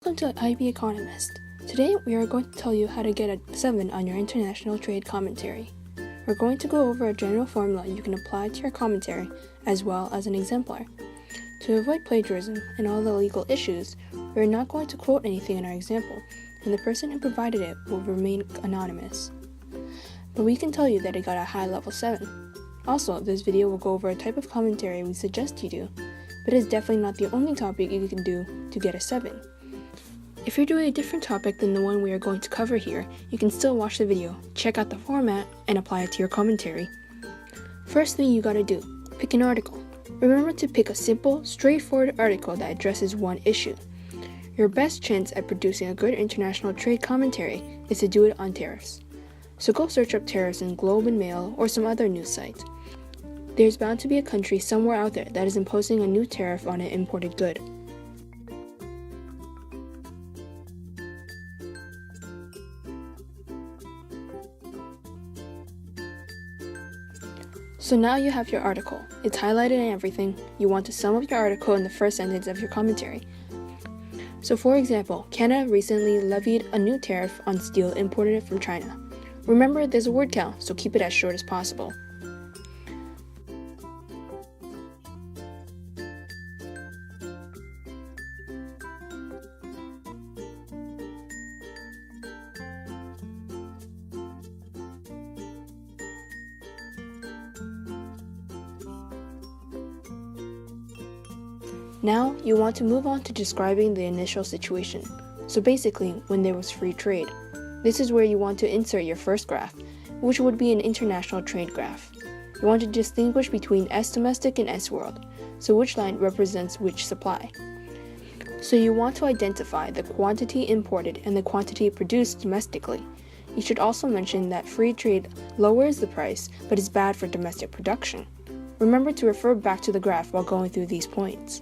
Welcome to IB Economist. Today we are going to tell you how to get a 7 on your international trade commentary. We're going to go over a general formula you can apply to your commentary as well as an exemplar. To avoid plagiarism and all the legal issues, we are not going to quote anything in our example, and the person who provided it will remain anonymous. But we can tell you that it got a high level 7. Also, this video will go over a type of commentary we suggest you do, but it is definitely not the only topic you can do to get a 7. If you're doing a different topic than the one we are going to cover here, you can still watch the video, check out the format, and apply it to your commentary. First thing you gotta do, pick an article. Remember to pick a simple, straightforward article that addresses one issue. Your best chance at producing a good international trade commentary is to do it on tariffs. So go search up tariffs in Globe and Mail or some other news site. There's bound to be a country somewhere out there that is imposing a new tariff on an imported good. So now you have your article. It's highlighted and everything. You want to sum up your article in the first sentence of your commentary. So for example, Canada recently levied a new tariff on steel imported from China. Remember, there's a word count, so keep it as short as possible. Now, you want to move on to describing the initial situation. So basically, when there was free trade. This is where you want to insert your first graph, which would be an international trade graph. You want to distinguish between S domestic and S world, so which line represents which supply. So you want to identify the quantity imported and the quantity produced domestically. You should also mention that free trade lowers the price, but is bad for domestic production. Remember to refer back to the graph while going through these points.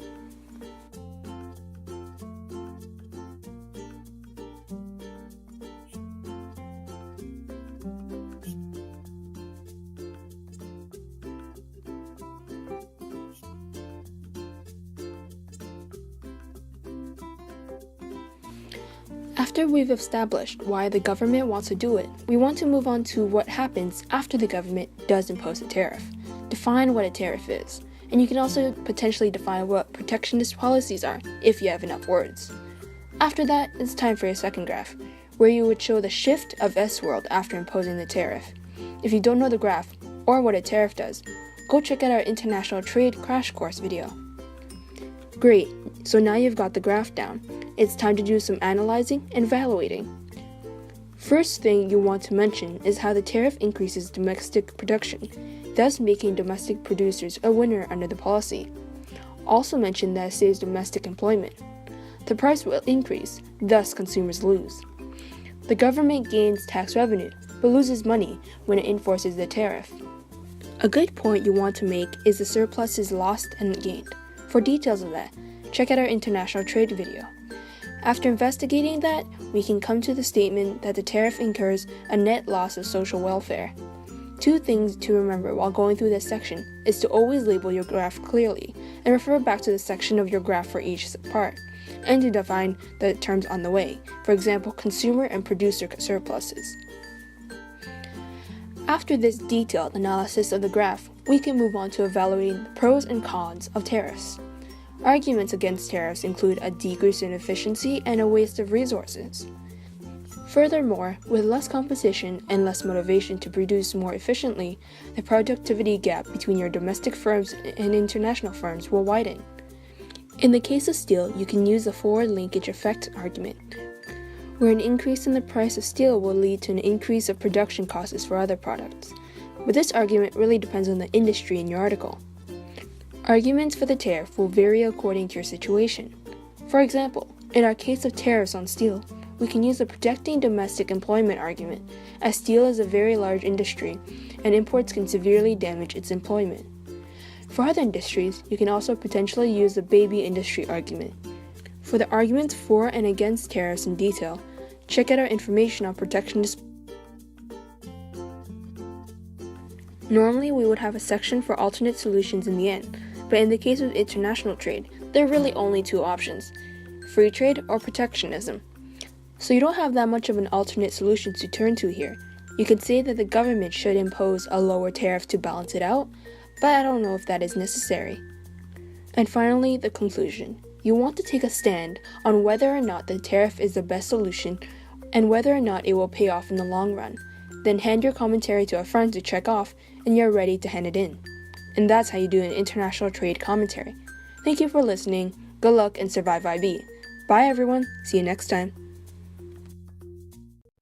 After we've established why the government wants to do it, we want to move on to what happens after the government does impose a tariff. Define what a tariff is, and you can also potentially define what protectionist policies are, if you have enough words. After that, it's time for your second graph, where you would show the shift of S-world after imposing the tariff. If you don't know the graph, or what a tariff does, go check out our international trade crash course video. Great, so now you've got the graph down. It's time to do some analyzing and evaluating. First thing you want to mention is how the tariff increases domestic production, thus making domestic producers a winner under the policy. Also mention that it saves domestic employment. The price will increase, thus consumers lose. The government gains tax revenue, but loses money when it enforces the tariff. A good point you want to make is the surplus is lost and gained. For details of that, check out our international trade video. After investigating that, we can come to the statement that the tariff incurs a net loss of social welfare. Two things to remember while going through this section is to always label your graph clearly and refer back to the section of your graph for each part, and to define the terms on the way, for example, consumer and producer surpluses. After this detailed analysis of the graph, we can move on to evaluating the pros and cons of tariffs. Arguments against tariffs include a decrease in efficiency and a waste of resources. Furthermore, with less competition and less motivation to produce more efficiently, the productivity gap between your domestic firms and international firms will widen. In the case of steel, you can use the forward linkage effect argument, where an increase in the price of steel will lead to an increase of production costs for other products. But this argument really depends on the industry in your article. Arguments for the tariff will vary according to your situation. For example, in our case of tariffs on steel, we can use the protecting domestic employment argument, as steel is a very large industry and imports can severely damage its employment. For other industries, you can also potentially use the baby industry argument. For the arguments for and against tariffs in detail, check out our information on protectionist. Normally, we would have a section for alternate solutions in the end, but in the case of international trade, there are really only two options. free trade or protectionism. So you don't have that much of an alternate solution to turn to here. You could say that the government should impose a lower tariff to balance it out, but I don't know if that is necessary. And finally, the conclusion. You want to take a stand on whether or not the tariff is the best solution and whether or not it will pay off in the long run. Then hand your commentary to a friend to check off, and you're ready to hand it in. And that's how you do an international trade commentary. Thank you for listening. Good luck and survive IB. Bye everyone. See you next time.